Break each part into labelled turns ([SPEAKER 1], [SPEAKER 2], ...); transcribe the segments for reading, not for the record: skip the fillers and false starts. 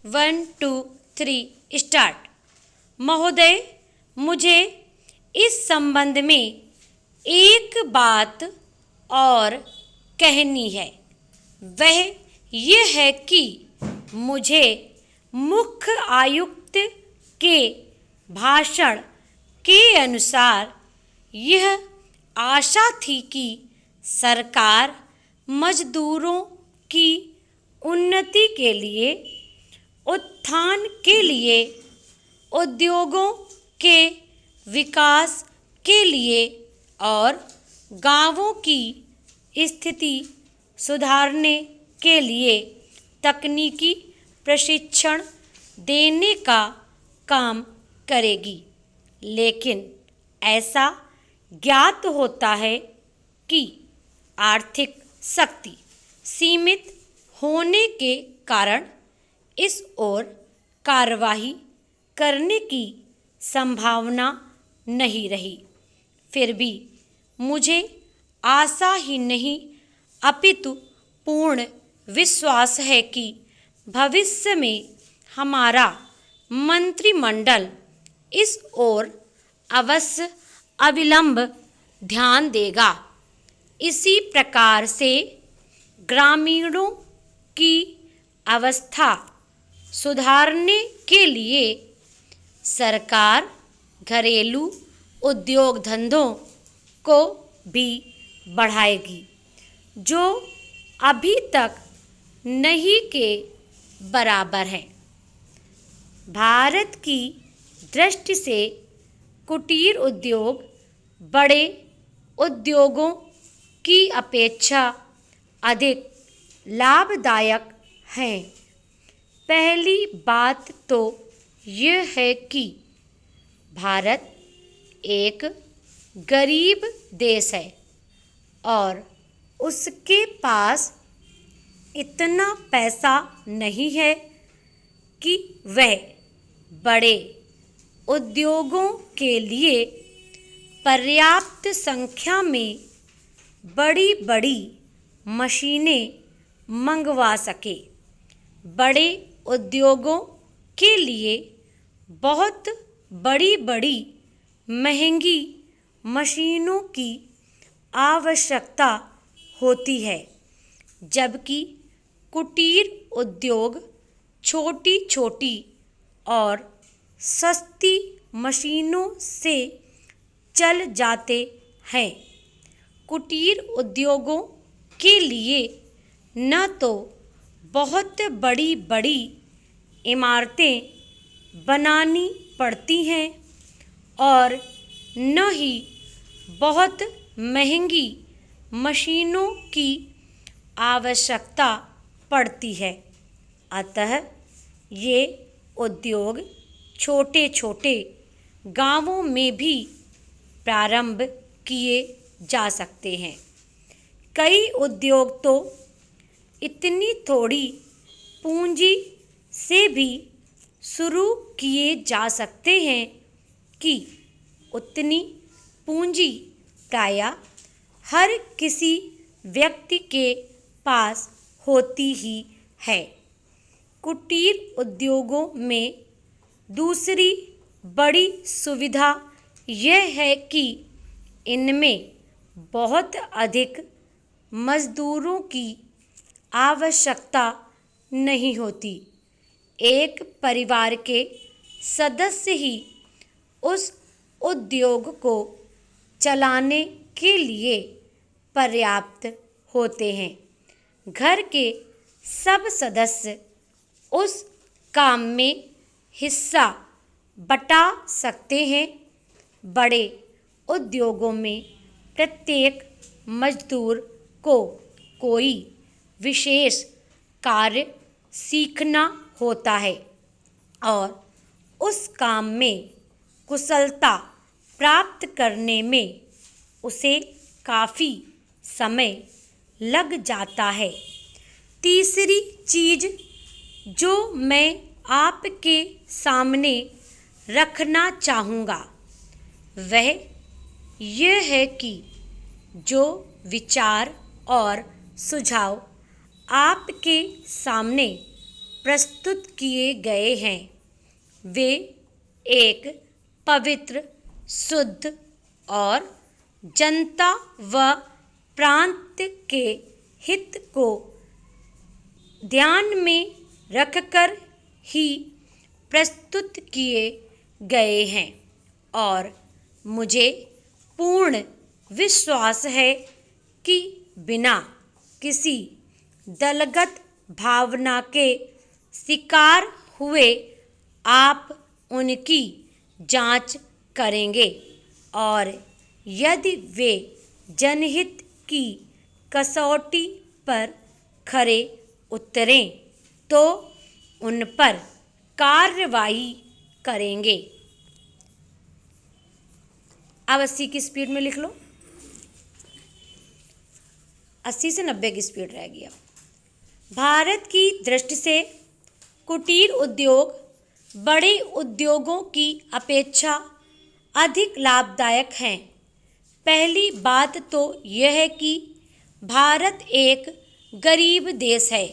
[SPEAKER 1] 1 2 3 start. महोदय, मुझे इस संबंध में एक बात और कहनी है। वह यह है कि मुझे मुख्य आयुक्त के भाषण के अनुसार यह आशा थी कि सरकार मजदूरों की उन्नति के लिए, उत्थान के लिए, उद्योगों के विकास के लिए और गांवों की स्थिति सुधारने के लिए तकनीकी प्रशिक्षण देने का काम करेगी। लेकिन ऐसा ज्ञात होता है कि आर्थिक शक्ति सीमित होने के कारण इस ओर कार्यवाही करने की संभावना नहीं रही। फिर भी मुझे आशा ही नहीं अपितु पूर्ण विश्वास है कि भविष्य में हमारा मंत्रिमंडल इस ओर अवश्य अविलंब ध्यान देगा। इसी प्रकार से ग्रामीणों की अवस्था सुधारने के लिए सरकार घरेलू उद्योग धंधों को भी बढ़ाएगी, जो अभी तक नहीं के बराबर है। भारत की दृष्टि से कुटीर उद्योग बड़े उद्योगों की अपेक्षा अधिक लाभदायक हैं। पहली बात तो यह है कि भारत एक गरीब देश है और उसके पास इतना पैसा नहीं है कि वह बड़े उद्योगों के लिए पर्याप्त संख्या में बड़ी बड़ी मशीनें मंगवा सके। बड़े उद्योगों के लिए बहुत बड़ी बड़ी महंगी मशीनों की आवश्यकता होती है, जबकि कुटीर उद्योग छोटी छोटी और सस्ती मशीनों से चल जाते हैं। कुटीर उद्योगों के लिए न तो बहुत बड़ी बड़ी इमारतें बनानी पड़ती हैं और न ही बहुत महंगी मशीनों की आवश्यकता पड़ती है। अतः ये उद्योग छोटे छोटे गांवों में भी प्रारंभ किए जा सकते हैं। कई उद्योग तो इतनी थोड़ी पूंजी से भी शुरू किए जा सकते हैं कि उतनी पूंजी प्रायः हर किसी व्यक्ति के पास होती ही है। कुटीर उद्योगों में दूसरी बड़ी सुविधा यह है कि इनमें बहुत अधिक मजदूरों की आवश्यकता नहीं होती। एक परिवार के सदस्य ही उस उद्योग को चलाने के लिए पर्याप्त होते हैं। घर के सब सदस्य उस काम में हिस्सा बटा सकते हैं। बड़े उद्योगों में प्रत्येक मजदूर को कोई विशेष कार्य सीखना होता है और उस काम में कुशलता प्राप्त करने में उसे काफ़ी समय लग जाता है। तीसरी चीज़ जो मैं आपके सामने रखना चाहूँगा वह यह है कि जो विचार और सुझाव आपके सामने प्रस्तुत किए गए हैं वे एक पवित्र, शुद्ध और जनता व प्रांत के हित को ध्यान में रखकर ही प्रस्तुत किए गए हैं और मुझे पूर्ण विश्वास है कि बिना किसी दलगत भावना के शिकार हुए आप उनकी जांच करेंगे और यदि वे जनहित की कसौटी पर खरे उतरें तो उन पर कार्रवाई करेंगे। अब 80 की स्पीड में लिख लो, 80 से 90 की स्पीड रहेगी। अब भारत की दृष्टि से कुटीर उद्योग बड़े उद्योगों की अपेक्षा अधिक लाभदायक हैं। पहली बात तो यह है कि भारत एक गरीब देश है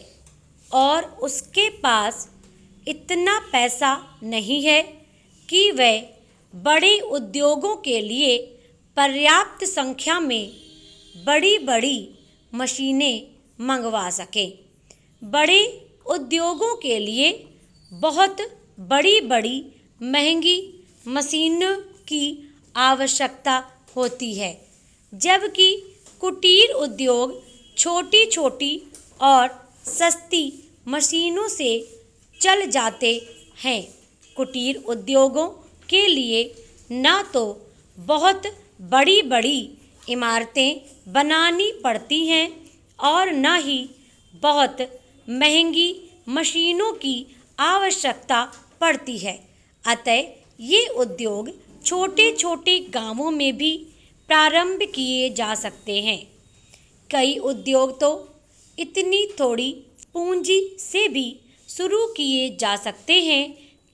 [SPEAKER 1] और उसके पास इतना पैसा नहीं है कि वह बड़े उद्योगों के लिए पर्याप्त संख्या में बड़ी बड़ी मशीनें मंगवा सके। बड़े उद्योगों के लिए बहुत बड़ी बड़ी महंगी मशीनों की आवश्यकता होती है, जबकि कुटीर उद्योग छोटी छोटी और सस्ती मशीनों से चल जाते हैं। कुटीर उद्योगों के लिए न तो बहुत बड़ी बड़ी इमारतें बनानी पड़ती हैं और न ही बहुत महंगी मशीनों की आवश्यकता पड़ती है। अतः ये उद्योग छोटे छोटे गांवों में भी प्रारंभ किए जा सकते हैं। कई उद्योग तो इतनी थोड़ी पूंजी से भी शुरू किए जा सकते हैं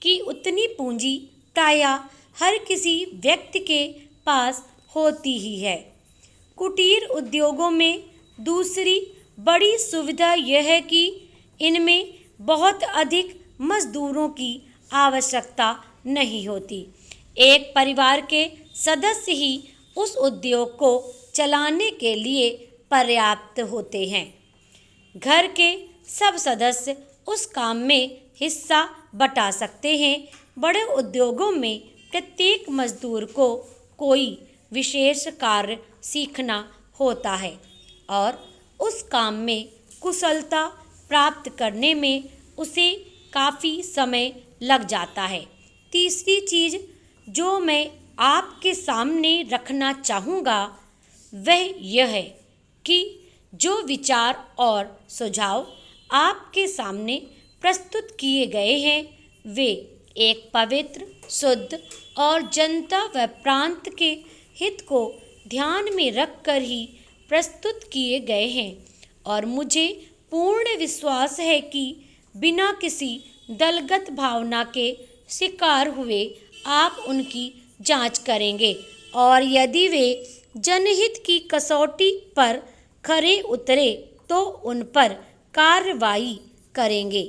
[SPEAKER 1] कि उतनी पूंजी प्रायः हर किसी व्यक्ति के पास होती ही है। कुटीर उद्योगों में दूसरी बड़ी सुविधा यह है कि इनमें बहुत अधिक मजदूरों की आवश्यकता नहीं होती। एक परिवार के सदस्य ही उस उद्योग को चलाने के लिए पर्याप्त होते हैं। घर के सब सदस्य उस काम में हिस्सा बटा सकते हैं। बड़े उद्योगों में प्रत्येक मजदूर को कोई विशेष कार्य सीखना होता है और उस काम में कुशलता प्राप्त करने में उसे काफ़ी समय लग जाता है। तीसरी चीज़ जो मैं आपके सामने रखना चाहूँगा वह यह है कि जो विचार और सुझाव आपके सामने प्रस्तुत किए गए हैं वे एक पवित्र, शुद्ध और जनता व प्रांत के हित को ध्यान में रखकर ही प्रस्तुत किए गए हैं और मुझे पूर्ण विश्वास है कि बिना किसी दलगत भावना के शिकार हुए आप उनकी जांच करेंगे और यदि वे जनहित की कसौटी पर खरे उतरे तो उन पर कार्रवाई करेंगे।